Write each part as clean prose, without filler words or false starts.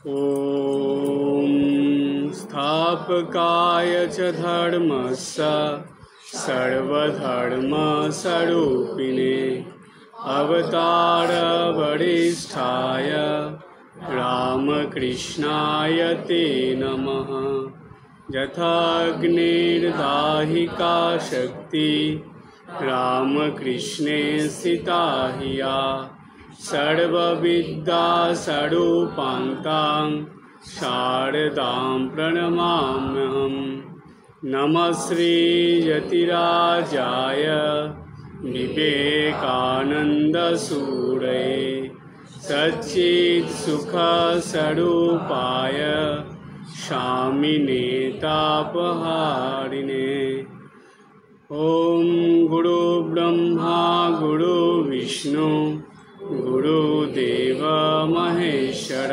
ॐ स्थापकाय च धर्मस्य सर्वधर्मस्वरूपिणे अवतारवरिष्ठाय रामकृष्णाय ते नमः। यथाग्निर्दाहिका शक्ति रामकृष्णे स्थिता हिया सर्वविद्यास्वरूपां शारदां प्रणमाम्यहम्। नमः श्रीयतिराजाय विवेकानन्दसूरये सच्चित्सुखस्वरूपाय शामिने तापहारिणे। ॐ गुरु ब्रह्मा गुरु विष्णु गुरुदेव महेश्वर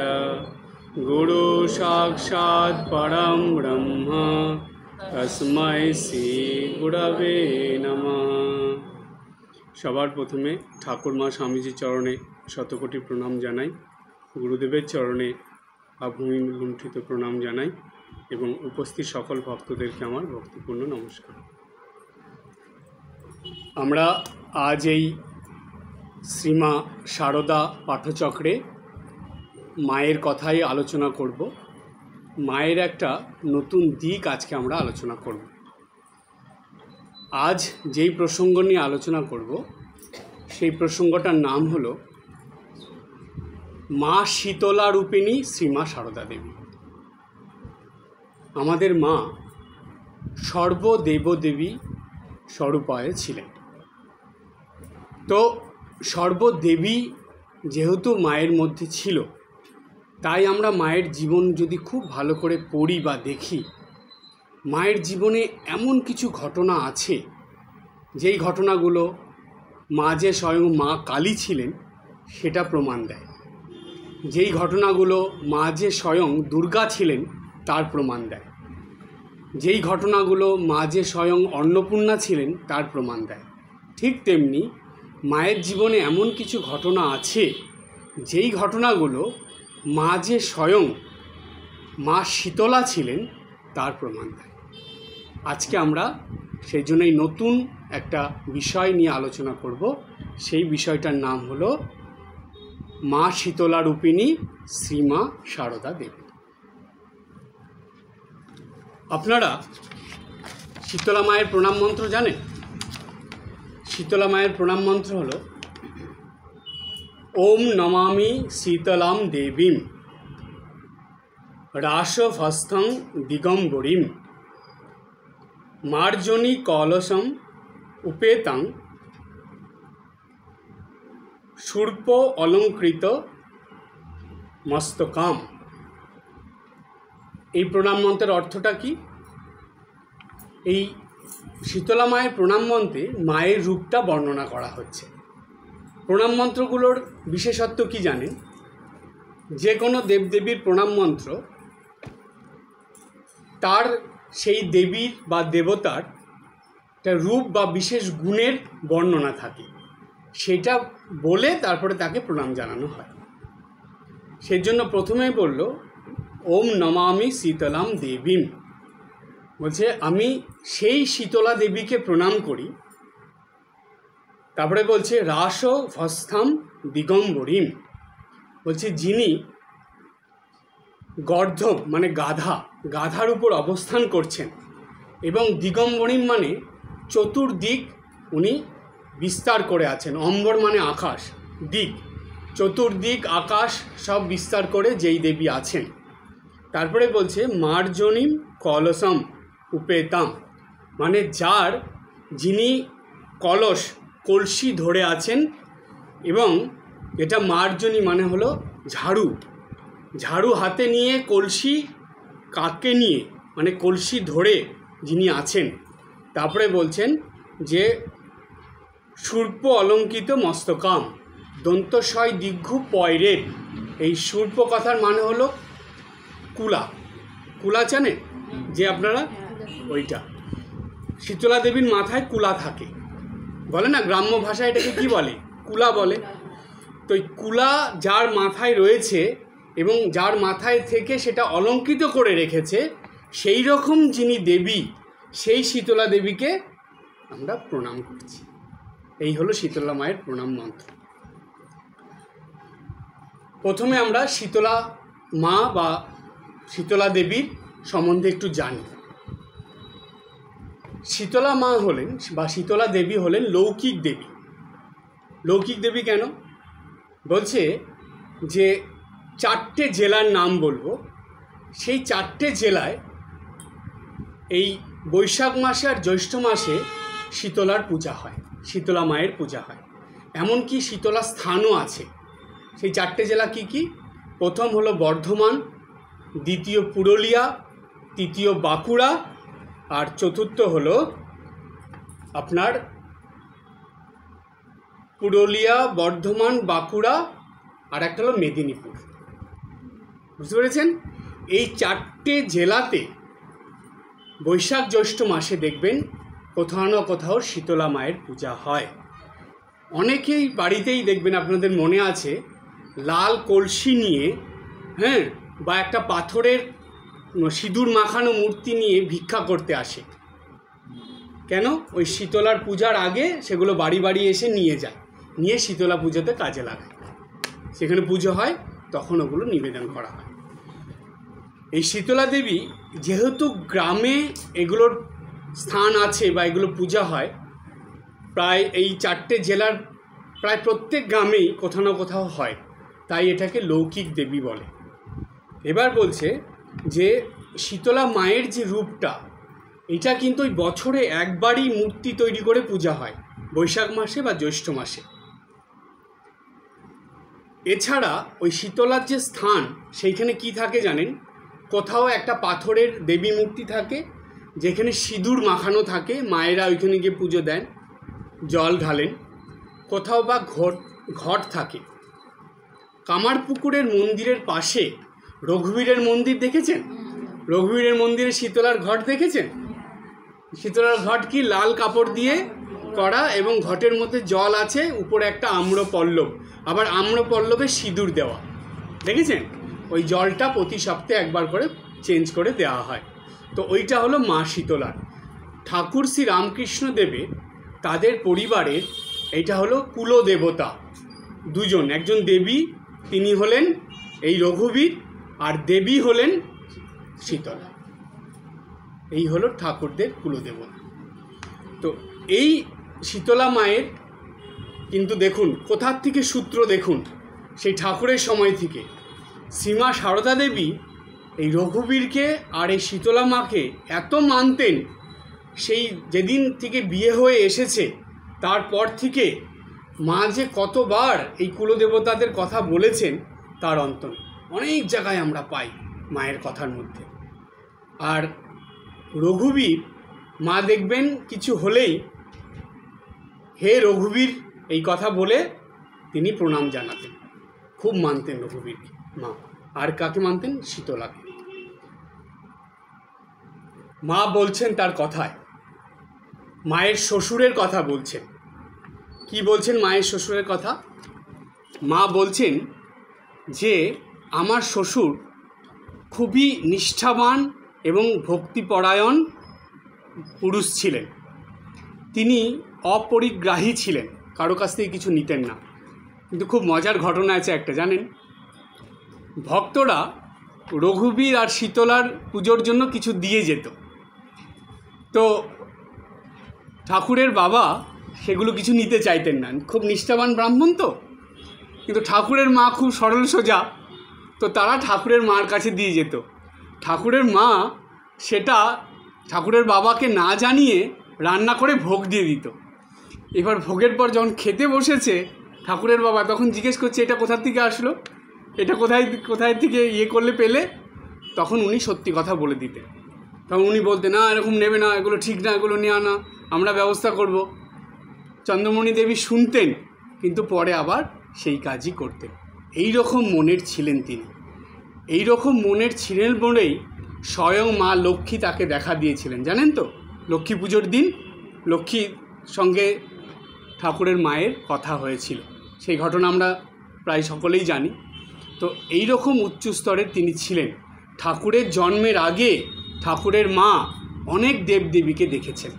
गुरु साक्षात् परं ब्रह्म तस्मै श्री गुरवे नमः। সবার প্রথমে ঠাকুরমা স্বামীজির চরণে শতকোটি প্রণাম জানাই, গুরুদেবের চরণে আভূমি লুণ্ঠিত প্রণাম জানাই এবং উপস্থিত সকল ভক্তদেরকে আমার ভক্তিপূর্ণ নমস্কার। আমরা আজ এই শ্রীমা সারদা পাঠচক্রে মায়ের কথাই আলোচনা করব। মায়ের একটা নতুন দিক আজকে আমরা আলোচনা করব। আজ যেই প্রসঙ্গ নিয়ে আলোচনা করব সেই প্রসঙ্গটার নাম হলো মা শীতলা রূপিণী শ্রীমা সারদা দেবী। আমাদের মা সর্বদেবদেবী স্বরূপায় ছিলেন। তো সর্বদেবী যেহেতু মায়ের মধ্যে ছিল, তাই আমরা মায়ের জীবন যদি খুব ভালো করে পড়ি বা দেখি, মায়ের জীবনে এমন কিছু ঘটনা আছে যেই ঘটনাগুলো মা যে স্বয়ং মা কালী ছিলেন সেটা প্রমাণ দেয়, যেই ঘটনাগুলো মা যে স্বয়ং দুর্গা ছিলেন তার প্রমাণ দেয়, যেই ঘটনাগুলো মা যে স্বয়ং অন্নপূর্ণা ছিলেন তার প্রমাণ দেয়। ঠিক তেমনি মায়ের জীবনে এমন কিছু ঘটনা আছে যেই ঘটনাগুলো মা যে স্বয়ং মা শীতলা ছিলেন তার প্রমাণ দেয়। আজকে আমরা সেই জন্যই নতুন একটা বিষয় নিয়ে আলোচনা করব। সেই বিষয়টার নাম হলো মা শীতলা রূপিণী শ্রীমা সারদা দেবী। আপনারা শীতলা মায়ের প্রণাম মন্ত্র জানেন? শীতলা মায়ের প্রণাম মন্ত্র হলো ওম নমামি শীতলাম দেবীম রাসভস্থং দিগম্বরীম মার্জনী কলসম উপেতাং শূর্প অলঙ্কৃত মস্তকাম। এই প্রণাম মন্ত্রের অর্থটা কি? এই শীতলা মায়ের প্রণাম মন্ত্রে মায়ের রূপটা বর্ণনা করা হচ্ছে। প্রণাম মন্ত্রগুলোর বিশেষত্ব কি জানেন? যে কোনো দেবদেবীর প্রণাম মন্ত্র তার সেই দেবীর বা দেবতার একটা রূপ বা বিশেষ গুণের বর্ণনা থাকে, সেটা বলে তারপরে তাকে প্রণাম জানানো হয়। সেই জন্য প্রথমেই বলল ওম নমামি শীতলাম দেবীম, বলছে আমি সেই শীতলা দেবীকে প্রণাম করি। তারপরে বলছে রাসভস্থম দিগম্বরীম, বলছে যিনি গর্ধব মানে গাধার উপর অবস্থান করছেন, এবং দিগম্বরীম মানে চতুর্দিক উনি বিস্তার করে আছেন। অম্বর মানে আকাশ, দিক, চতুর্দিক আকাশ সব বিস্তার করে যেই দেবী আছেন। তারপরে বলছে মার্জনীম কলসম উপেতাম, মানে যিনি কলসি ধরে আছেন, এবং এটা মার্জনী মানে হলো ঝাড়ু হাতে নিয়ে কলসি কাকে নিয়ে মানে কলসি ধরে যিনি আছেন। তারপরে বলছেন যে শূর্প অলঙ্কৃত মস্তকাম দন্তস্বয় দীর্ঘ পয়রের। এই শূর্প কথার মানে হলো কুলা জানেন যে আপনারা? ওইটা শীতলা দেবীর মাথায় কুলা থাকে, বলে না গ্রাম্য ভাষায় এটাকে কি বলে? কুলা বলে। তো এই কুলা যার মাথায় রয়েছে এবং যার মাথায় থেকে সেটা অলঙ্কৃত করে রেখেছে, সেই রকম যিনি দেবী, সেই শীতলা দেবীকে আমরা প্রণাম করছি। এই হলো শীতলা মায়ের প্রণাম মন্ত্র। প্রথমে আমরা শীতলা মা বা শীতলা দেবীর সম্বন্ধে একটু জানি। শীতলা মা হলেন বা শীতলা দেবী হলেন লৌকিক দেবী। লৌকিক দেবী কেন? বলছে যে 4টে জেলার নাম বলবো, সেই 4টে জেলায় এই বৈশাখ মাসে আর জ্যৈষ্ঠ মাসে শীতলার পূজা হয়, শীতলা মায়ের পূজা হয়। এমনকি শীতলা স্থানও আছে। সেই 4টে জেলা কি কি? প্রথম হলো বর্ধমান, দ্বিতীয় পুরুলিয়া, তৃতীয় বাঁকুড়া, আর চতুর্থ হলো আপনার পুরুলিয়া, বর্ধমান, বাঁকুড়া, আর একটা হলো মেদিনীপুর। বুঝতে পেরেছেন? এই 4টে জেলাতে বৈশাখ জ্যৈষ্ঠ মাসে দেখবেন কোথাও না কোথাও শীতলা মায়ের পূজা হয়। অনেকেই বাড়িতেই দেখবেন, আপনাদের মনে আছে, লাল কলসি নিয়ে, বা একটা পাথরের সিঁদুর মাখানো মূর্তি নিয়ে ভিক্ষা করতে আসে। কেন? ওই শীতলার পূজার আগে সেগুলো বাড়ি বাড়ি এসে নিয়ে যায়, নিয়ে শীতলা পুজোতে কাজে লাগায়। সেখানে পুজো হয়, তখন ওগুলো নিবেদন করা হয়। এই শীতলা দেবী যেহেতু গ্রামে এগুলোর স্থান আছে বা এগুলো পূজা হয়, প্রায় এই 4টে জেলার প্রায় প্রত্যেক গ্রামেই কোথাও না কোথাও হয়, তাই এটাকে লৌকিক দেবী বলে। এবার বলছে যে শীতলা মায়ের যে রূপটা, এটা কিন্তু ওই বছরে একবারই মূর্তি তৈরি করে পূজা হয়, বৈশাখ মাসে বা জ্যৈষ্ঠ মাসে। এছাড়া ওই শীতলার যে স্থান, সেইখানে কি থাকে জানেন? কোথাও একটা পাথরের দেবী মূর্তি থাকে, যেখানে সিঁদুর মাখানো থাকে, মায়েরা ওইখানে গিয়ে পুজো দেন, জল ঢালেন। কোথাও বা ঘট থাকে। কামারপুকুরের মন্দিরের পাশে রঘুবীরের মন্দির দেখেছেন? রঘুবীরের মন্দিরে শীতলার ঘট দেখেছেন? শীতলার ঘট কি? লাল কাপড় দিয়ে করা, এবং ঘটের মধ্যে জল আছে, উপরে একটা আম্রপল্লব, আবার আম্রপল্লবে সিঁদুর দেওয়া। দেখেছেন? ওই জলটা প্রতি সপ্তাহে একবার করে চেঞ্জ করে দেওয়া হয়। তো ওইটা হলো মা শীতলার। ঠাকুর শ্রী রামকৃষ্ণ দেবে তাদের পরিবারের এইটা হলো কুলদেবতা দুজন। একজন দেবী, তিনি হলেন এই রঘুবীর, আর দেবী হলেন শীতলা। এই হলো ঠাকুরদের কুলদেবতা। তো এই শীতলা মায়ের কিন্তু দেখুন কোথার থেকে সূত্র, দেখুন সেই ঠাকুরের সময় থেকে শ্রীমা সারদা দেবী এই রঘুবীরকে আর এই শীতলা মাকে এত মানতেন, সেই যেদিন থেকে বিয়ে হয়ে এসেছে তারপর থেকে মা যে কতবার এই কুলদেবতাদের কথা বলেছেন তার অন্ত নেই। অনেক জায়গায় আমরা পাই মায়ের কথার মধ্যে। আর রঘুবীর মা দেখবেন কিছু হলেই হে রঘুবীর এই কথা বলে তিনি প্রণাম জানাতেন। খুব মানতেন রঘুবীরকে মা। আর কাকে মানতেন? শীতলাকে। মা বলছেন তার কথায়, মায়ের শ্বশুরের কথা বলছেন। কি বলছেন মায়ের শ্বশুরের কথা? মা বলছেন যে আমার শ্বশুর খুবই নিষ্ঠাবান এবং ভক্তিপরায়ণ পুরুষ ছিলেন। তিনি অপরিগ্রাহী ছিলেন, কারো কাছ থেকে কিছু নিতেন না। কিন্তু খুব মজার ঘটনা আছে একটা, জানেন? ভক্তরা রঘুবীর আর শীতলার পুজোর জন্য কিছু দিয়ে যেত, তো ঠাকুরের বাবা সেগুলো কিছু নিতে চাইতেন না। খুব নিষ্ঠাবান ব্রাহ্মণ তো, কিন্তু ঠাকুরের মা খুব সরল সোজা, তো তারা ঠাকুরের মার কাছে দিয়ে যেত। ঠাকুরের মা সেটা ঠাকুরের বাবাকে না জানিয়ে রান্না করে ভোগ দিয়ে দিত। এবার ভোগের পর যখন খেতে বসেছে ঠাকুরের বাবা, তখন জিজ্ঞেস করছে এটা কোথা থেকে আসলো, এটা কোথায় থেকে করলে পেলে? তখন উনি সত্যি কথা বলে দিতেন। তখন উনি বলতেন না এরকম নেবে না, এগুলো ঠিক না, এগুলো নেওয়া না, আমরা ব্যবস্থা করব। চন্দ্রমণি দেবী শুনতেন, কিন্তু পরে আবার সেই কাজই করতেন। এই রকম মনের ছিলেন তিনি। এই রকম মনের ছিলেন বলেই স্বয়ং মা লক্ষ্মী তাকে দেখা দিয়েছিলেন, জানেন তো? লক্ষ্মী পুজোর দিন লক্ষ্মীর সঙ্গে ঠাকুরের মায়ের কথা হয়েছিল, সেই ঘটনা আমরা প্রায় সকলেই জানি। তো এই রকম উচ্চ স্তরের তিনি ছিলেন। ঠাকুরের জন্মের আগে ঠাকুরের মা অনেক দেবদেবীকে দেখেছেন,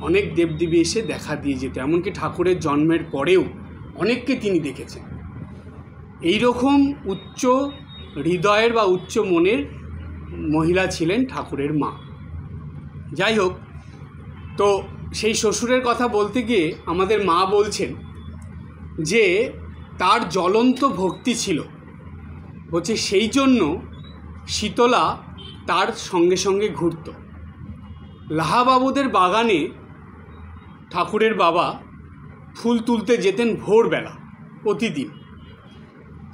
অনেক দেবদেবী এসে দেখা দিয়ে যেত, এমনকি ঠাকুরের জন্মের পরেও অনেককে তিনি দেখেছেন। এই রকম উচ্চ হৃদয়ের বা উচ্চ মনের মহিলা ছিলেন ঠাকুরের মা। যাই হোক, তো সেই শ্বশুরের কথা বলতে গিয়ে আমাদের মা বলছেন যে তার জ্বলন্ত ভক্তি ছিল, বলছে সেই জন্য শীতলা তার সঙ্গে সঙ্গে ঘুরত। লাহাবাবুদের বাগানে ঠাকুরের বাবা ফুল তুলতে যেতেন ভোরবেলা প্রতিদিন।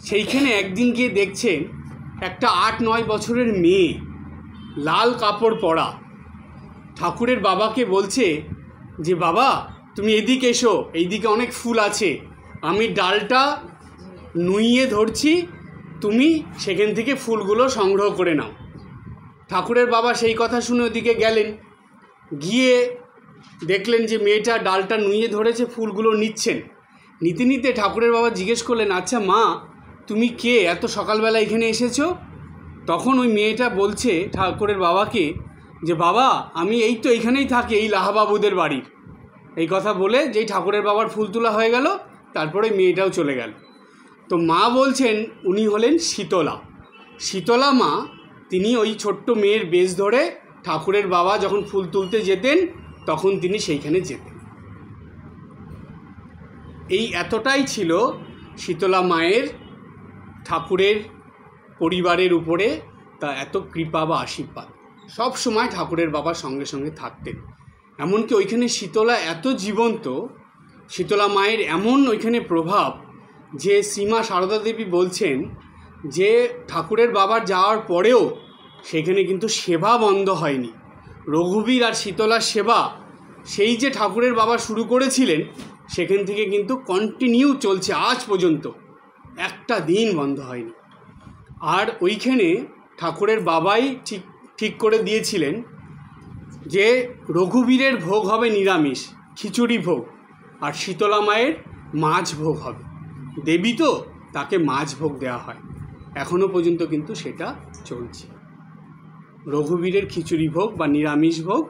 সেইখানে একদিন গিয়ে দেখছেন একটা 8-9 বছরের মেয়ে লাল কাপড় পরা ঠাকুরের বাবাকে বলছে যে বাবা তুমি এদিকে এসো, এইদিকে অনেক ফুল আছে, আমি ডালটা নুইয়ে ধরছি, তুমি সেখান থেকে ফুলগুলো সংগ্রহ করে নাও। ঠাকুরের বাবা সেই কথা শুনে ওদিকে গেলেন, গিয়ে দেখলেন যে মেয়েটা ডালটা নুইয়ে ধরেছে, ফুলগুলো নিচ্ছেন। নিতে নিতে ঠাকুরের বাবা জিজ্ঞেস করলেন, আচ্ছা মা তুমি কে, এত সকালবেলা এখানে এসেছো? তখন ওই মেয়েটা বলছে ঠাকুরের বাবাকে যে বাবা আমি এই তো এইখানেই থাকি, এই লাহাবাবুদের বাড়ির। এই কথা বলে যেই ঠাকুরের বাবার ফুল তোলা হয়ে গেল, তারপরে মেয়েটাও চলে গেল। তো মা বলছেন উনি হলেন শীতলা। শীতলা মা তিনি ওই ছোট্ট মেয়ের বেশ ধরে ঠাকুরের বাবা যখন ফুল তুলতে যেতেন তখন তিনি সেইখানে যেতেন। এই এতটাই ছিল শীতলা মায়ের ঠাকুরের পরিবারের উপরে তা এত কৃপা বা আশীর্বাদ, সব সময় ঠাকুরের বাবার সঙ্গে সঙ্গে থাকতেন। এমনকি ওইখানে শীতলা এত জীবন্ত, শীতলা মায়ের এমন ওইখানে প্রভাব যে শ্রীমা সারদা দেবী বলছেন যে ঠাকুরের বাবার যাওয়ার পরেও সেখানে কিন্তু সেবা বন্ধ হয়নি। রঘুবীর আর শীতলার সেবা সেই যে ঠাকুরের বাবা শুরু করেছিলেন সেখান থেকে কিন্তু কন্টিনিউ চলছে আজ পর্যন্ত, একটা দিন বন্ধ হয়নি। আর ওইখানে ঠাকুরের বাবাই ঠিক করে দিয়েছিলেন যে রঘুবীরের ভোগ হবে নিরামিষ খিচুড়ি ভোগ, আর শীতলা মায়ের মাছ ভোগ হবে। দেবী তো, তাকে মাছ ভোগ দেওয়া হয়, এখনও পর্যন্ত কিন্তু সেটা চলছে। রঘুবীরের খিচুড়ি ভোগ বা নিরামিষ ভোগ,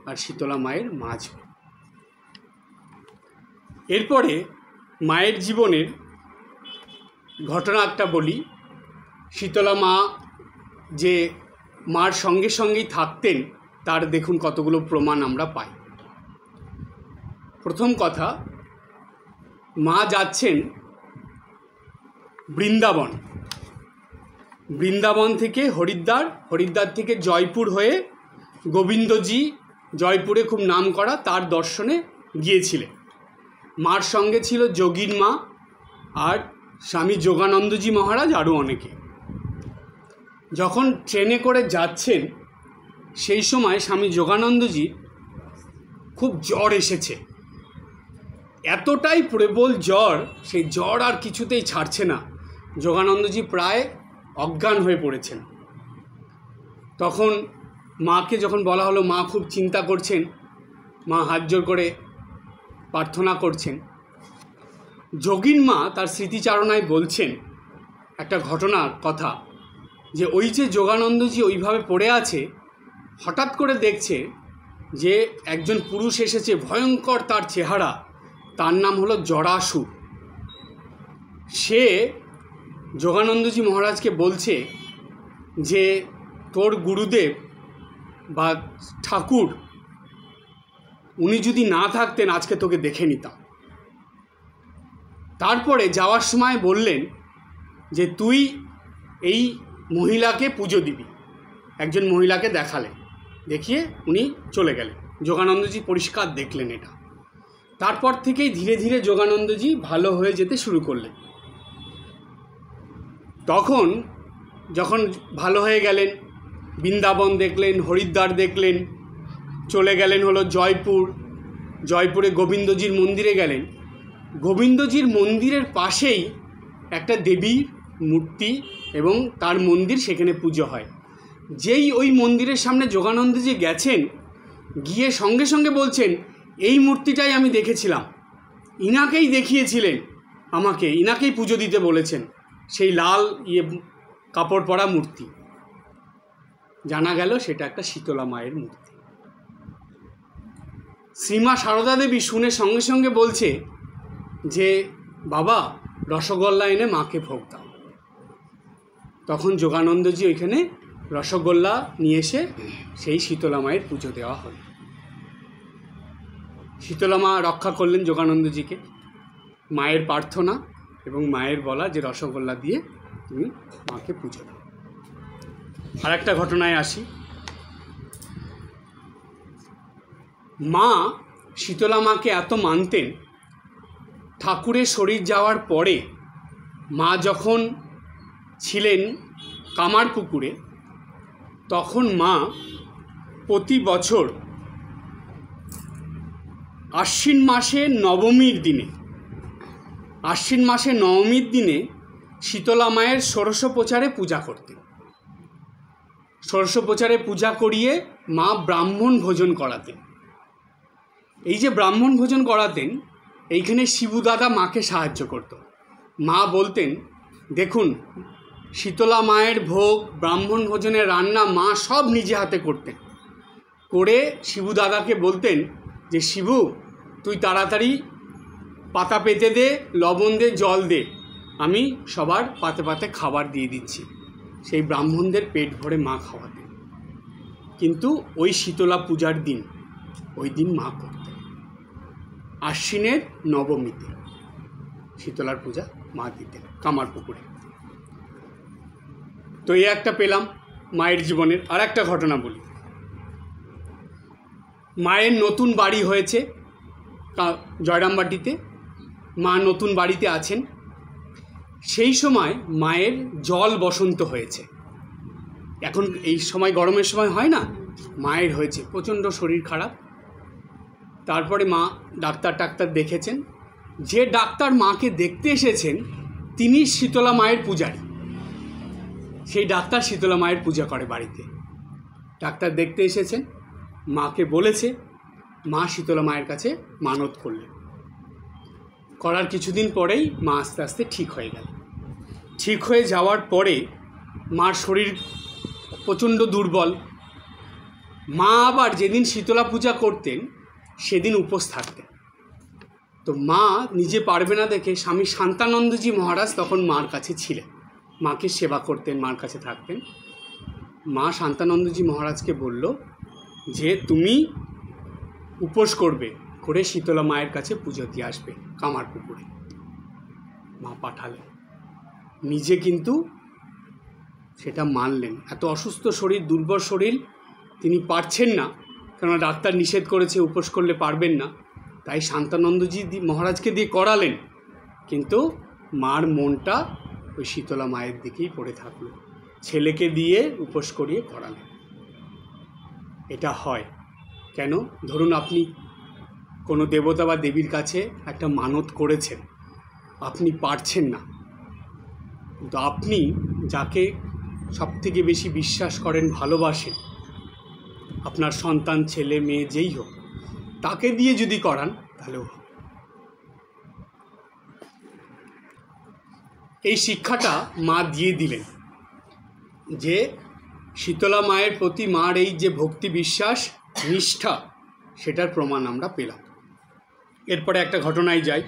আর শীতলা মায়ের মাছ ভোগ। এরপরে মায়ের জীবনের ঘটনা একটা বলি। শীতলা মা যে মার সঙ্গে সঙ্গেই থাকতেন তার দেখুন কতগুলো প্রমাণ আমরা পাই। প্রথম কথা, মা যাচ্ছেন বৃন্দাবন, বৃন্দাবন থেকে হরিদ্বার, হরিদ্বার থেকে জয়পুর হয়ে গোবিন্দজি, জয়পুরে খুব নাম করা, তার দর্শনে গিয়েছিলেন। মার সঙ্গে ছিল যোগীর মা আর স্বামী যোগানন্দজি মহারাজ, আরও অনেকে। যখন ট্রেনে করে যাচ্ছেন সেই সময় স্বামী যোগানন্দজি খুব জ্বর এসেছে, এতটাই প্রবল জ্বর, সেই জ্বর আর কিছুতেই ছাড়ছে না, যোগানন্দজি প্রায় অজ্ঞান হয়ে পড়েছেন। তখন মাকে যখন বলা হলো, মা খুব চিন্তা করছেন, মা হাত জোর করে প্রার্থনা করছেন। যোগীন মা তার স্মৃতিচারণায় বলছেন একটা ঘটনার কথা, যে ওই যে যোগানন্দজি ওইভাবে পড়ে আছে, হঠাৎ করে দেখছে যে একজন পুরুষ এসেছে, ভয়ঙ্কর তার চেহারা, তার নাম হলো জরাসুর। সে যোগানন্দজি মহারাজকে বলছে যে তোর গুরুদেব বা ঠাকুর উনি যদি না থাকতেন আজকে তোকে দেখে নিতাম। তারপরে যাওয়ার সময় বললেন যে তুই এই মহিলাকে পুজো দিবি। একজন মহিলাকে দেখালেন, দেখিয়ে উনি চলে গেলেন। যোগানন্দজি পরিষ্কার দেখলেন এটা। তারপর থেকেই ধীরে ধীরে যোগানন্দজি ভালো হয়ে যেতে শুরু করলেন। তখন যখন ভালো হয়ে গেলেন, বৃন্দাবন দেখলেন, হরিদ্বার দেখলেন, চলে গেলেন হলো জয়পুর। জয়পুরে গোবিন্দজির মন্দিরে গেলেন। গোবিন্দজির মন্দিরের পাশেই একটা দেবীর মূর্তি এবং তার মন্দির, সেখানে পুজো হয়। যেই ওই মন্দিরের সামনে যোগানন্দজি গেছেন, গিয়ে সঙ্গে সঙ্গে বলছেন এই মূর্তিটাই আমি দেখেছিলাম, ইনাকেই দেখিয়েছিলেন আমাকে, ইনাকেই পুজো দিতে বলেছেন। সেই লাল কাপড় পরা মূর্তি, জানা গেল সেটা একটা শীতলা মায়ের মূর্তি। শ্রীমা সারদা দেবী শুনে সঙ্গে সঙ্গে বলছে যে বাবা রসগোল্লা এনে মাকে ভোগ দাও। তখন যোগানন্দজি ওইখানে রসগোল্লা নিয়ে এসে সেই শীতলা মায়ের পুজো দেওয়া হল। শীতলা মা রক্ষা করলেন যোগানন্দজিকে। মায়ের প্রার্থনা এবং মায়ের বলা যে রসগোল্লা দিয়ে তুমি মাকে পুজো দাও। আর একটা ঘটনায় আসি। মা শীতলা মাকে এত মানতেন, ঠাকুরের শরীর যাওয়ার পরে মা যখন ছিলেন কামারপুকুরে, তখন মা প্রতি বছর আশ্বিন মাসের নবমীর দিনে শীতলা মায়ের ষোড়শোপচারে পূজা করতেন। ষোড়শোপচারে পূজা করিয়ে মা ব্রাহ্মণ ভোজন করাতেন। এই যে ব্রাহ্মণ ভোজন করাতেন, এইখানে শিবুদাদা মাকে সাহায্য করত। মা বলতেন, দেখুন শীতলা মায়ের ভোগ, ব্রাহ্মণ ভোজনের রান্না মা সব নিজে হাতে করতেন। করে শিবুদাদাকে বলতেন যে শিবু তুই তাড়াতাড়ি পাতা পেতে দে, লবণ দে, জল দে, আমি সবার পাতে পাতে খাবার দিয়ে দিচ্ছি। সেই ব্রাহ্মণদের পেট ভরে মা খাওয়াতেন। কিন্তু ওই শীতলা পূজার দিন, ওই দিন মা করতেন আশ্বিনের নবমীতে শীতলার পূজা মা দিতেন কামারপুকুরে। তো এই একটা পেলাম মায়ের জীবনের। আর একটা ঘটনা বলি। মায়ের নতুন বাড়ি হয়েছে জয়রামবাটিতে, মা নতুন বাড়িতে আছেন। সেই সময় মায়ের জল বসন্ত হয়েছে। এখন এই সময় গরমের সময় হয় না, মায়ের হয়েছে, প্রচণ্ড শরীর খারাপ। তারপরে মা ডাক্তার দেখেছেন। যে ডাক্তার মাকে দেখতে এসেছেন তিনি শীতলা মায়ের পূজারী। সেই ডাক্তার শীতলা মায়ের পূজা করে বাড়িতে। ডাক্তার দেখতে এসেছেন, মাকে বলেছে, মা শীতলা মায়ের কাছে মানত করলেন। করার কিছুদিন পরেই মা আস্তে আস্তে ঠিক হয়ে গেল। ঠিক হয়ে যাওয়ার পরে মার শরীর প্রচণ্ড দুর্বল। মা আবার যেদিন শীতলা পূজা করতেন সেদিন উপোস থাকতেন। তো মা নিজে পারবে না দেখে স্বামী শান্তানন্দজি মহারাজ তখন মার কাছে ছিলেন, মাকে সেবা করতেন, মার কাছে থাকতেন। মা শান্তানন্দজি মহারাজকে বলল যে তুমি উপোস করবে, করে শীতলা মায়ের কাছে পুজো দিয়ে আসবে কামারপুকুরে। মা পাঠালেন, নিজে কিন্তু সেটা মানলেন। এত অসুস্থ শরীর, দুর্বল শরীর, তিনি পারছেন না, কেননা ডাক্তার নিষেধ করেছে উপোস করলে পারবেন না। তাই শান্তানন্দজি মহারাজকে দিয়ে করালেন, কিন্তু মার মনটা ওই শীতলা মায়ের দিকেই পড়ে থাকলো। ছেলেকে দিয়ে উপোস করিয়ে করালেন। এটা হয় কেন? ধরুন আপনি কোনো দেবতা বা দেবীর কাছে একটা মানত করেছেন, আপনি পারছেন না, কিন্তু আপনি যাকে সবথেকে বেশি বিশ্বাস করেন, ভালোবাসেন, আপনার সন্তান, ছেলে, মেয়ে যেই হোক, তাকে দিয়ে যদি করান তাহলেও হবে। এই শিক্ষাটা মা দিয়ে দিলেন যে শীতলা মায়ের প্রতি মার এই যে ভক্তি, বিশ্বাস, নিষ্ঠা, সেটার প্রমাণ আমরা পেলাম। এরপরে একটা ঘটনায় যাই।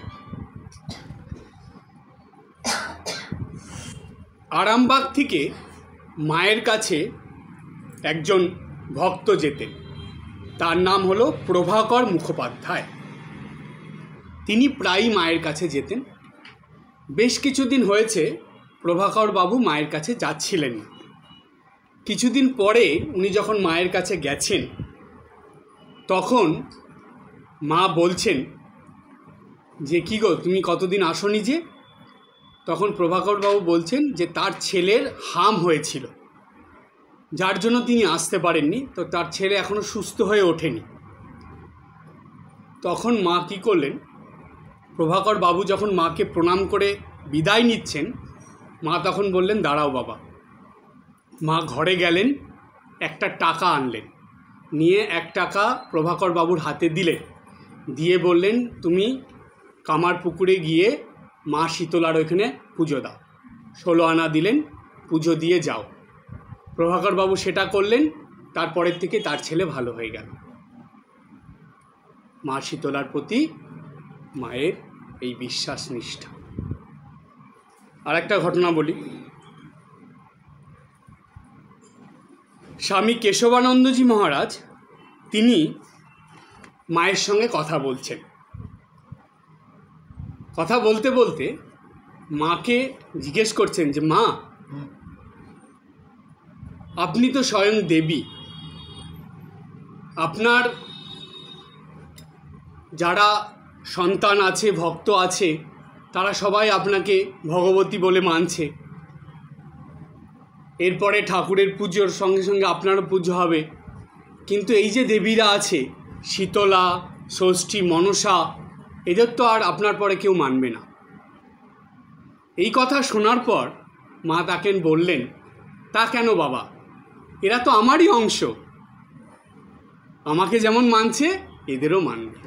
আরামবাগ থেকে মায়ের কাছে একজন ভক্ত যেতেন, তার নাম হলো প্রভাকর মুখোপাধ্যায়। তিনি প্রায়ই মায়ের কাছে যেতেন। বেশ কিছুদিন হয়েছে প্রভাকর বাবু মায়ের কাছে যাচ্ছিলেন না। কিছুদিন পরে উনি যখন মায়ের কাছে গেছেন, তখন মা বলছেন যে কী গো, তুমি কতদিন আসোনি যে? তখন প্রভাকর বাবু বলছেন যে তার ছেলের হাম হয়েছিল, যার জন্য তিনি আসতে পারেননি। তো তার ছেলে এখনও সুস্থ হয়ে ওঠেনি। তখন মা কী করলেন, প্রভাকর বাবু যখন মাকে প্রণাম করে বিদায় নিচ্ছেন, মা তখন বললেন, দাঁড়াও বাবা। মা ঘরে গেলেন, একটা টাকা আনলেন, নিয়ে 1 টাকা প্রভাকর বাবুর হাতে দিলেন, দিয়ে বললেন, তুমি কামারপুকুরে গিয়ে মা শীতলার ওইখানে পুজো দাও। 16 আনা দিলেন, পুজো দিয়ে যাও। প্রভাকরবাবু সেটা করলেন, তারপরের থেকে তার ছেলে ভালো হয়ে গেল। মা শীতলার প্রতি মায়ের এই বিশ্বাস নিষ্ঠা। আর একটা ঘটনা বলি। স্বামী কেশবানন্দজি মহারাজ তিনি মায়ের সঙ্গে কথা বলছেন। কথা বলতে বলতে মাকে জিজ্ঞেস করছেন যে মা, আপনি তো স্বয়ং দেবী, আপনার যারা সন্তান আছে, ভক্ত আছে, তারা সবাই আপনাকে ভগবতী বলে মানছে। এরপরে ঠাকুরের পুজোর সঙ্গে সঙ্গে আপনারও পুজো হবে, কিন্তু এই যে দেবীরা আছে, শীতলা, ষষ্ঠী, মনসা, এদের তো আর আপনার পরে কেউ মানবে না। এই কথা শোনার পর মা তাকে বললেন, তা কেন বাবা, এরা তো আমারই অংশ, আমাকে যেমন মানছে এদেরও মানবে।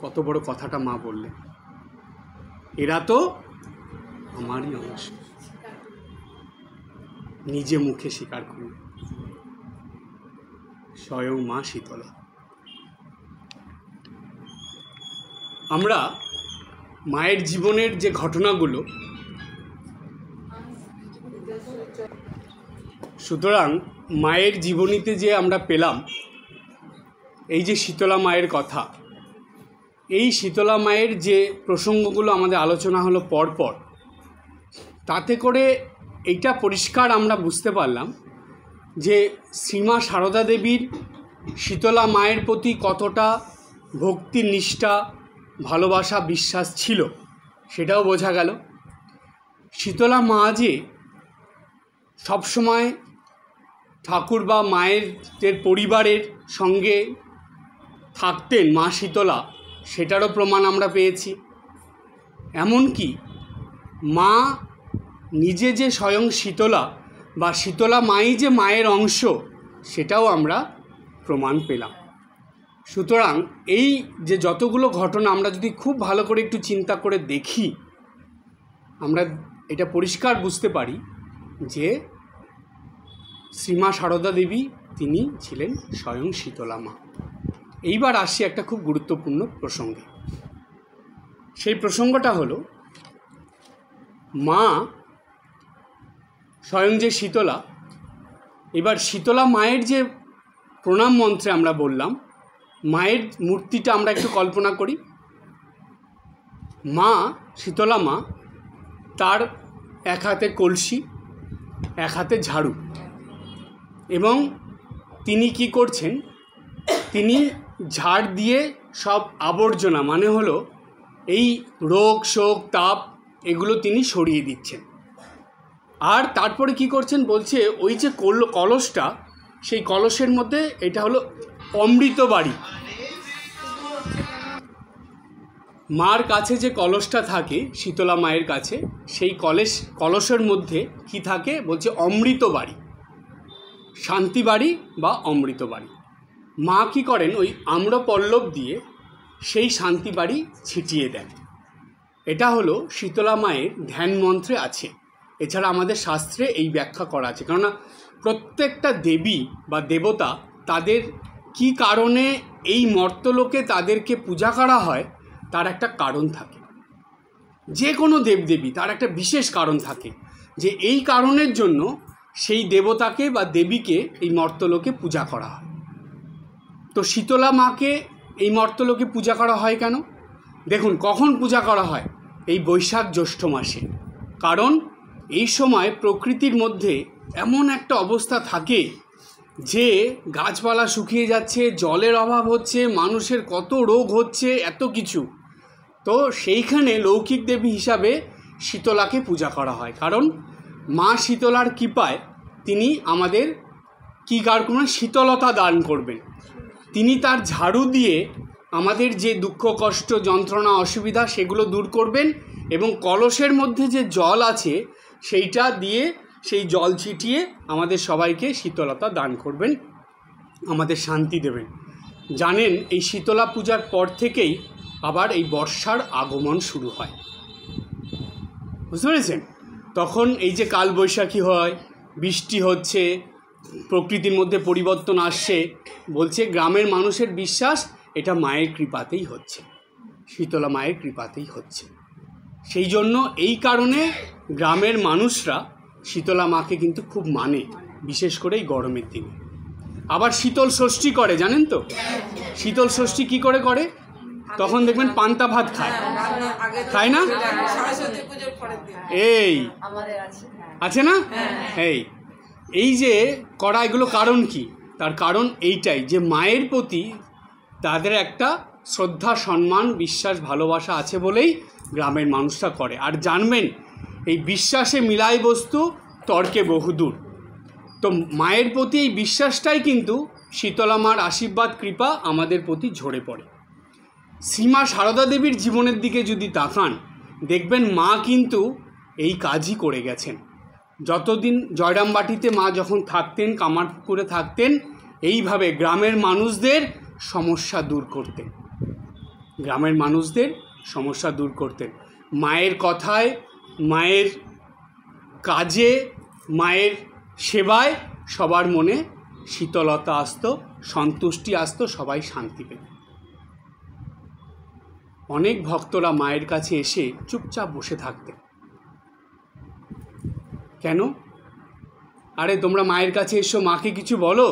কত বড় কথাটা মা বললেন, এরা তো আমারই অংশ, নিজে মুখে স্বীকার করলেন স্বয়ং মা শীতলা। আমরা মায়ের জীবনের যে ঘটনাগুলো, সুতরাং মায়ের জীবনীতে যে আমরা পেলাম এই যে শীতলা মায়ের কথা, এই শীতলা মায়ের যে প্রসঙ্গগুলো আমাদের আলোচনা হলো পরপর, তাতে করে এইটা পরিষ্কার আমরা বুঝতে পারলাম যে শ্রীমা সারদা দেবীর শীতলা মায়ের প্রতি কতটা ভক্তি, নিষ্ঠা, ভালোবাসা, বিশ্বাস ছিল, সেটাও বোঝা গেল। শীতলা মা যে সবসময় ঠাকুর বা মায়ের পরিবারের সঙ্গে থাকতেন মা শীতলা, সেটারও প্রমাণ আমরা পেয়েছি। এমনকি মা নিজে যে স্বয়ং শীতলা বা শীতলা মাই যে মায়ের অংশ, সেটাও আমরা প্রমাণ পেলাম। সুতরাং এই যে যতগুলো ঘটনা আমরা যদি খুব ভালো করে একটু চিন্তা করে দেখি, আমরা এটা পরিষ্কার বুঝতে পারি যে শ্রীমা সারদা দেবী তিনি ছিলেন স্বয়ং শীতলা মা। এইবার আসছি একটা খুব গুরুত্বপূর্ণ প্রসঙ্গে। সেই প্রসঙ্গটা হলো মা স্বয়ং যে শীতলা, এবার শীতলা মায়ের যে প্রণাম মন্ত্রে আমরা বললাম, মায়ের মূর্তিটা আমরা একটু কল্পনা করি। মা শীতলা মা, তার এক হাতে কলসি, এক হাতে ঝাড়ু, এবং তিনি কি করছেন, তিনি ঝাড় দিয়ে সব আবর্জনা, মানে হলো এই রোগ শোক তাপ, এগুলো তিনি সরিয়ে দিচ্ছেন। আর তারপরে কি করছেন বলছে, ওই যে কলসটা, সেই কলসের মধ্যে এটা হলো অমৃত বাড়ি। মার কাছে যে কলসটা থাকে শীতলা মায়ের কাছে, সেই কলসের মধ্যে কি থাকে বলছে, অমৃত বাড়ি, শান্তি বাড়ি বা অমৃত বাড়ি। মা কি করেন, ওই আম্রপল্লব দিয়ে সেই শান্তি বাড়ি ছিটিয়ে দেন। এটা হলো শীতলা মায়ের ধ্যান মন্ত্রে আছে। এছাড়া আমাদের শাস্ত্রে এই ব্যাখ্যা করা আছে, কেননা প্রত্যেকটা দেবী বা দেবতা, তাদের কি কারণে এই মর্তলোকে তাদেরকে পূজা করা হয়, তার একটা কারণ থাকে। যে কোনো দেবদেবী তার একটা বিশেষ কারণ থাকে, যে এই কারণের জন্য সেই দেবতাকে বা দেবীকে এই মর্তলোকে পূজা করা হয়। তো শীতলা মাকে এই মর্তলোকে পূজা করা হয় কেন? দেখুন, কখন পূজা করা হয়? এই বৈশাখ জ্যৈষ্ঠ মাসে। কারণ এই সময় প্রকৃতির মধ্যে এমন একটা অবস্থা থাকে যে গাছপালা শুকিয়ে যাচ্ছে, জলের অভাব হচ্ছে, মানুষের কত রোগ হচ্ছে, এত কিছু। তো সেইখানে লৌকিক দেবী হিসাবে শীতলাকে পূজা করা হয়। কারণ মা শীতলার কৃপায় তিনি আমাদের কী কারণ, শীতলতা দান করবেন। তিনি তার ঝাড়ু দিয়ে আমাদের যে দুঃখ কষ্ট যন্ত্রণা অসুবিধা সেগুলো দূর করবেন, এবং কলসের মধ্যে যে জল আছে সেইটা দিয়ে সেই জল ছিটিয়ে আমাদের সবাইকে শীতলতা দান করবেন, আমাদের শান্তি দেবেন। জানেন, এই শীতলা পূজার পর থেকেই আবার এই বর্ষার আগমন শুরু হয়, বুঝতে পেরেছেন? তখন এই যে কালবৈশাখী হয়, বৃষ্টি হচ্ছে, প্রকৃতির মধ্যে পরিবর্তন আসছে, বলছে গ্রামের মানুষের বিশ্বাস এটা মায়ের কৃপাতেই হচ্ছে, শীতলা মায়ের কৃপাতেই হচ্ছে। সেই জন্য এই কারণে গ্রামের মানুষরা শীতলা মাকে কিন্তু খুব মানে, বিশেষ করে এই গরমের দিনে। আবার শীতল ষষ্ঠী করে, জানেন তো? শীতল ষষ্ঠী কি করে করে? তখন দেখবেন পান্তা ভাত খায়, খায় না? এই আছে না? এই যে করা, এগুলো কারণ কি? তার কারণ এইটাই যে মায়ের প্রতি তাদের একটা শ্রদ্ধা, সম্মান, বিশ্বাস, ভালোবাসা আছে বলেই গ্রামের মানুষরা করে। আর জানবেন, এই বিশ্বাসে মিলাই বস্তু, তর্কে বহুদূর। তো মায়ের প্রতি এই বিশ্বাসটাই কিন্তু শীতলা মার আশীর্বাদ, কৃপা আমাদের প্রতি ঝরে পড়ে। শ্রীমা সারদা দেবীর জীবনের দিকে যদি তাকান, দেখবেন মা কিন্তু এই কাজই করে গেছেন। যতদিন জয়রামবাটিতে মা যখন থাকতেন, কামারপুকুরে থাকতেন, এইভাবে গ্রামের মানুষদের সমস্যা দূর করতেন, গ্রামের মানুষদের সমস্যা দূর করতেন। মায়ের কথায়, মায়ের কাজে, মায়ের সেবায় সবার মনে শীতলতা আসতো, সন্তুষ্টি আসতো, সবাই শান্তি পেত। অনেক ভক্তরা মায়ের কাছে এসে চুপচাপ বসে থাকতেন। কেন? আরে তোমরা মায়ের কাছে এসো, মাকে কিছু বলো।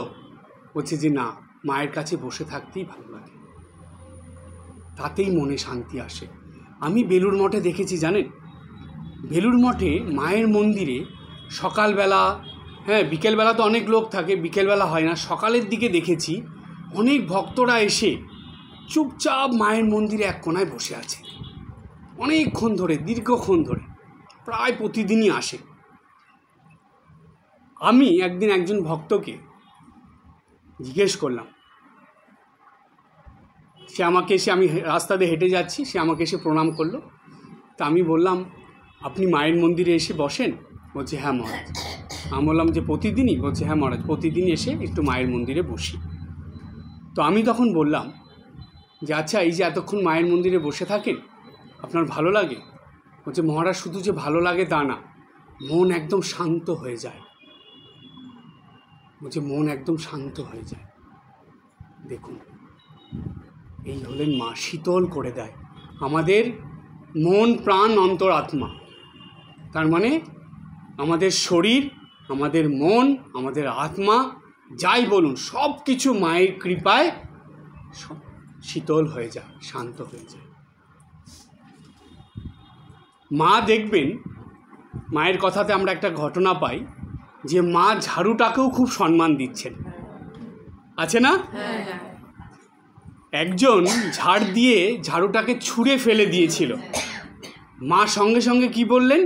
বলছে যে না, মায়ের কাছে বসে থাকতেই ভালো লাগে, তাতেই মনে শান্তি আসে। আমি বেলুড় মঠে দেখেছি, জানেন, বেলুড় মঠে মায়ের মন্দিরে সকালবেলা, বিকেলবেলা তো অনেক লোক থাকে, বিকেলবেলা হয় না, সকালের দিকে দেখেছি অনেক ভক্তরা এসে চুপচাপ মায়ের মন্দিরে এক কোণায় বসে আছে, অনেকক্ষণ ধরে, দীর্ঘক্ষণ ধরে, প্রায় প্রতিদিনই আসে। আমি একদিন একজন ভক্তকে জিজ্ঞেস করলাম, সে আমাকে এসে, আমি রাস্তা দিয়ে হেঁটে যাচ্ছি, সে আমাকে এসে প্রণাম করলো। তা আমি বললাম, আপনি মায়ের মন্দিরে এসে বসেন? বলছে হ্যাঁ মহারাজ। আমি বললাম যে প্রতিদিনই? বলছে হ্যাঁ মহারাজ, প্রতিদিন এসে একটু মায়ের মন্দিরে বসি। তো আমি তখন বললাম যে আচ্ছা, এই যে এতক্ষণ মায়ের মন্দিরে বসে থাকেন, আপনার ভালো লাগে? বলছে মহারাজ, শুধু যে ভালো লাগে তা না, মন একদম শান্ত হয়ে যায়। বলছে মন একদম শান্ত হয়ে যায়। দেখুন, এই হলেন মা, শীতল করে দেয় আমাদের মন, প্রাণ, অন্তর, আত্মা। তার মানে আমাদের শরীর, আমাদের মন, আমাদের আত্মা, যাই বলুন, সব কিছু মায়ের কৃপায় শীতল হয়ে যায়, শান্ত হয়ে যায়। মা দেখবেন, মায়ের কথাতে আমরা একটা ঘটনা পাই যে মা ঝাড়ুটাকেও খুব সম্মান দিচ্ছেন, আছে না? একজন ঝাড় দিয়ে ঝাড়ুটাকে ছুঁড়ে ফেলে দিয়েছিল। মা সঙ্গে সঙ্গে কি বললেন,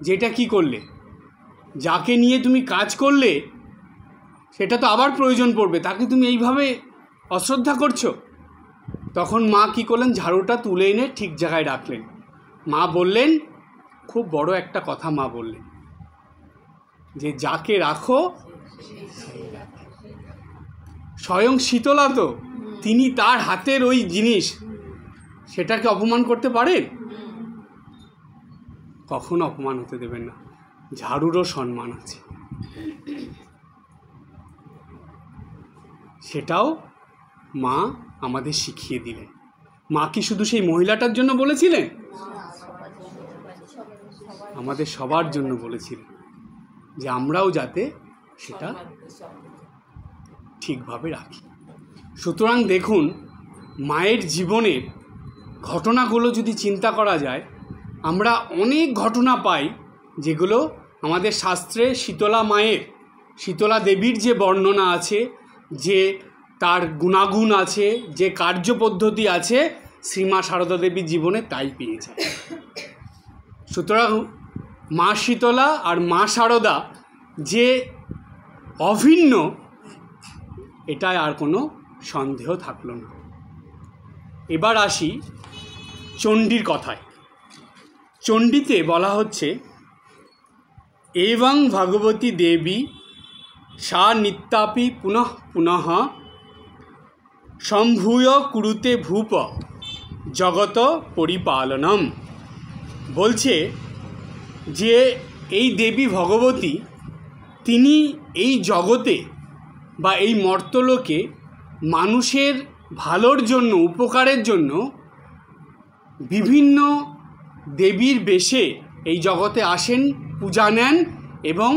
যেটা কি করলে, যাকে নিয়ে তুমি কাজ করলে সেটা তো আবার প্রয়োজন পড়বে, তাকে তুমি এইভাবে অশ্রদ্ধা করছো। তখন মা কি করলেন, ঝাড়ুটা তুলে এনে ঠিক জায়গায় রাখলেন। মা বললেন, খুব বড় একটা কথা মা বললেন, যে যাকে রাখো, স্বয়ং শীতলা তো, তিনি তার হাতের ওই জিনিস, সেটাকে অপমান করতে পারেন? কখনো অপমান হতে দেবেন না। ঝাড়ুরও সম্মান আছে, সেটাও মা আমাদের শিখিয়ে দিলেন। মা কি শুধু সেই মহিলাটার জন্য বলেছিলেন? আমাদের সবার জন্য বলেছিলেন, যে আমরাও যাতে সেটা ঠিকভাবে রাখি। সুতরাং দেখুন, মায়ের জীবনের ঘটনাগুলো যদি চিন্তা করা যায়, আমরা অনেক ঘটনা পাই যেগুলো আমাদের শাস্ত্রে শীতলা মায়ের, শীতলা দেবীর যে বর্ণনা আছে, যে তার গুণাগুণ আছে, যে কার্যপদ্ধতি আছে, শ্রীমা সারদা দেবীর জীবনে তাই পেয়ে যায়। সুতরাং মা শীতলা আর মা সারদা যে অভিন্ন, এটাই আর কোনো সন্দেহ থাকলো না। এবার আসি চণ্ডীর কথায়। চণ্ডীতে বলা হচ্ছে, এবং ভগবতী দেবী সা নিত্যাপি পুনঃ পুনঃ সম্ভূয় কুরুতে ভূপ জগত পরিপালনম। বলছে যে এই দেবী ভগবতী তিনি এই জগতে বা এই মর্তলোকে মানুষের ভালোর জন্য, উপকারের জন্য বিভিন্ন দেবীর বেশে এই জগতে আসেন, পূজা নেন এবং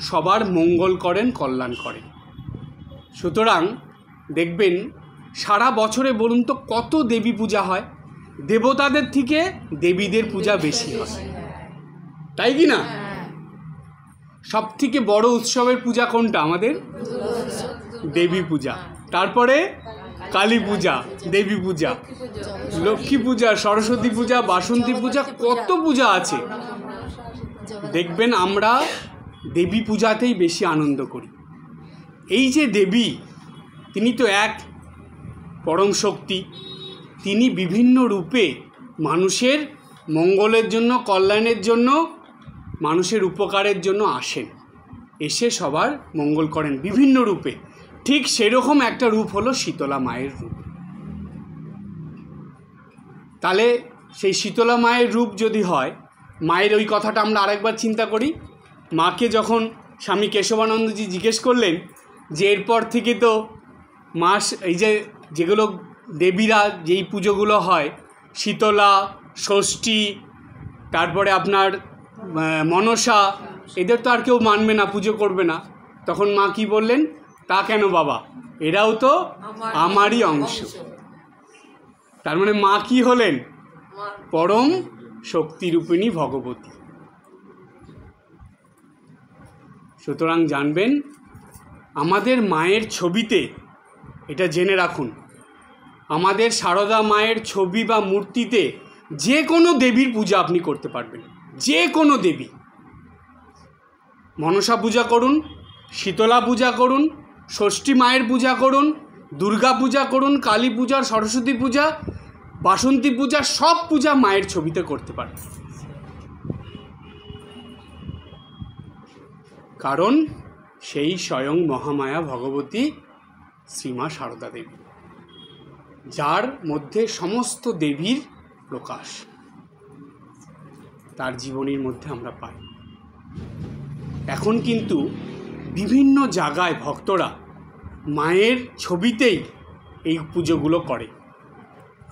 সবার মঙ্গল করেন, কল্যাণ করেন। সুতরাং দেখবেন সারা বছরে বলুন তো কত দেবী পূজা হয়, দেবতাদের থেকে দেবীদের পূজা বেশি হয়, তাই কি না? সব থেকে বড় উৎসবের পূজা কোনটা আমাদের? দেবী পূজা, তারপরে কালী পূজা, দেবী পূজা, লক্ষ্মী পূজা, সরস্বতী পূজা, বাসন্তী পূজা, কত পূজা আছে। দেখবেন আমরা দেবী পূজাতেই বেশি আনন্দ করি। এই যে দেবী, তিনি তো এক পরম শক্তি, তিনি বিভিন্ন রূপে মানুষের মঙ্গলের জন্য, কল্যাণের জন্য, মানুষের উপকারের জন্য আসেন, এসে সবার মঙ্গল করেন বিভিন্ন রূপে। ঠিক সেরকম একটা রূপ হলো শীতলা মায়ের রূপ। তাহলে সেই শীতলা মায়ের রূপ যদি হয়, মায়ের ওই কথাটা আমরা আরেকবার চিন্তা করি। মাকে যখন স্বামী কেশবানন্দজি জিজ্ঞেস করলেন যে এরপর থেকে তো মাস এই যেগুলো দেবীরা যেই পুজোগুলো হয়, শীতলা, ষষ্ঠী, তারপরে আপনার মনসা, এদের তো আর কেউ মানবে না, পুজো করবে না। তখন মা কি বললেন? তা কেন বাবা, এরাও তো আমারই অংশ। তার মানে মা কি হলেন? পরম শক্তিরূপিণী ভগবতী। সুতরাং জানবেন আমাদের মায়ের ছবিতে, এটা জেনে রাখুন, আমাদের সারদা মায়ের ছবি বা মূর্তিতে যে কোনো দেবীর পূজা আপনি করতে পারবেন, যে কোনো দেবী। মনসা পূজা করুন, শীতলা পূজা করুন, ষষ্ঠী মায়ের পূজা করুন, দুর্গা পূজা করুন, কালী পূজা, সরস্বতী পূজা, বাসন্তী পূজা, সব পূজা মায়ের ছবিতে করতে পারবেন। কারণ সেই স্বয়ং মহামায়া ভগবতী শ্রীমা সারদা দেবী, যার মধ্যে সমস্ত দেবীর প্রকাশ তার জীবনীর মধ্যে আমরা পাই। এখন কিন্তু বিভিন্ন জায়গায় ভক্তরা মায়ের ছবিতেই এই পুজোগুলো করে।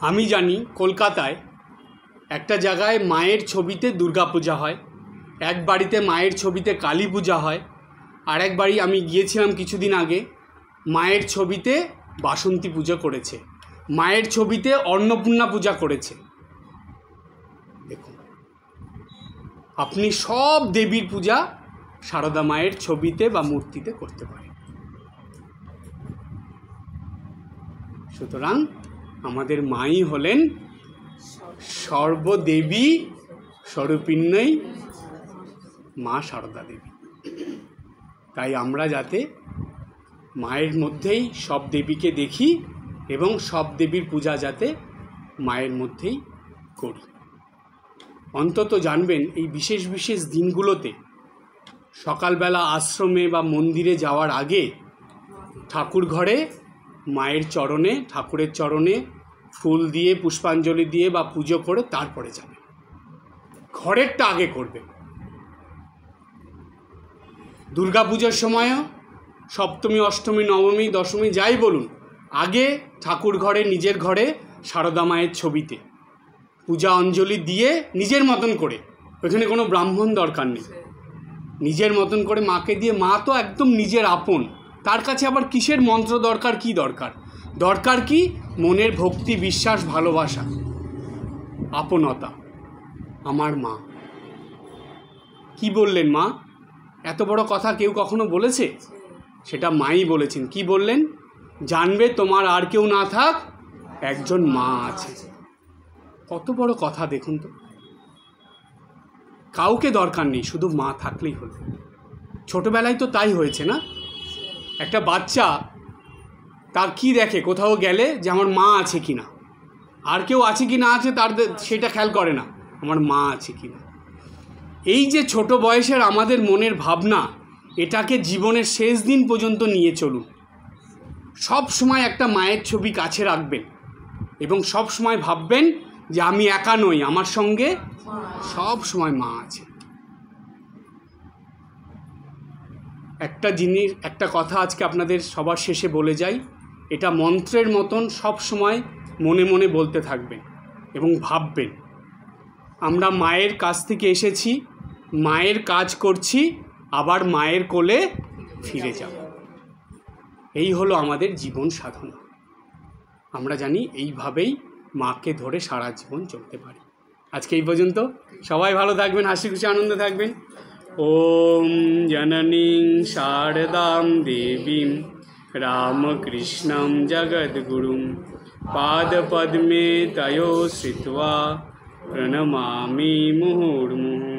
আমি জানি কলকাতায় একটা জায়গায় মায়ের ছবিতে দুর্গা পূজা হয়, এক বাড়িতে মায়ের ছবিতে কালী পূজা হয়, আর এক বাড়ি আমি গিয়েছিলাম কিছুদিন আগে, মায়ের ছবিতে বাসন্তী পূজা করেছে, মায়ের ছবিতে অন্নপূর্ণা পূজা করেছে। দেখুন, আপনি সব দেবীর পূজা সারদা মায়ের ছবিতে বা মূর্তিতে করতে পারেন। সুতরাং আমাদের মাই হলেন সর্বদেবী স্বরূপিণ্যই মা সারদা দেবী। তাই আমরা যাতে মায়ের মধ্যেই সব দেবীকে দেখি এবং সব দেবীর পূজা যাতে মায়ের মধ্যেই করি। অন্তত জানবেন এই বিশেষ বিশেষ দিনগুলোতে সকালবেলা আশ্রমে বা মন্দিরে যাওয়ার আগে ঠাকুর ঘরে মায়ের চরণে, ঠাকুরের চরণে ফুল দিয়ে, পুষ্পাঞ্জলি দিয়ে বা পুজো করে তারপরে যাবে। ঘরেরটা আগে করবে। দুর্গা পুজোর সময়ও সপ্তমী, অষ্টমী, নবমী, দশমী যাই বলুন, আগে ঠাকুর ঘরে, নিজের ঘরে সারদা মায়ের ছবিতে পূজা অঞ্জলি দিয়ে নিজের মতন করে, ওখানে কোনো ব্রাহ্মণ দরকার নেই, নিজের মতন করে মাকে দিয়ে, মা তো একদম নিজের আপন, তার কাছে আবার কিসের মন্ত্র দরকার, কি দরকার? দরকার কি? মনের ভক্তি, বিশ্বাস, ভালোবাসা, আপনতা। আমার মা কি বললেন? মা এত বড় কথা কেউ কখনো বলেছে? সেটা মাই বলেছেন। কি বললেন? জানবে তোমার আর কেউ না থাক, একজন মা আছে। কত বড় কথা দেখুন তো। কাউকে দরকার নেই, শুধু মা থাকলেই হলো। ছোটবেলায় তো তাই হয়েছে না? একটা বাচ্চা তার কি দেখে কোথাও গেলে, যে আমার মা আছে কিনা, আর কেউ আছে কি না আছে তার সেটা খেয়াল করে না, আমার মা আছে কিনা। এই যে ছোট বয়সের আমাদের মনের ভাবনা, এটাকে জীবনের শেষ দিন পর্যন্ত নিয়ে চলুন। সব সময় একটা মায়ের ছবি কাছে রাখবেন এবং সব সময় ভাববেন যে আমি একা নই, আমার সঙ্গে সব সময় মা আছে। একটা জিনিস, একটা কথা আজকে আপনাদের সবার শেষে বলে যাই, এটা মন্ত্রের মতন সব সময় মনে মনে বলতে থাকবেন এবং ভাববেন, আমরা মায়ের কাছ থেকে এসেছি, মায়ের কাজ করছি, আবার মায়ের কোলে ফিরে যাব। এই হলো আমাদের জীবন সাধনা। আমরা জানি এইভাবেই মাকে ধরে সারা জীবন চলতে পারি। আজকে এই পর্যন্ত। সবাই ভালো থাকবেন, হাসি খুশি আনন্দে থাকবেন। ওম জননীং শারদাম দেবীম রামকৃষ্ণম জগদ্গুরুম পাদপদ্মে তয়ো শ্রিত্বা প্রণমামি মুহুর্মুহুঃ।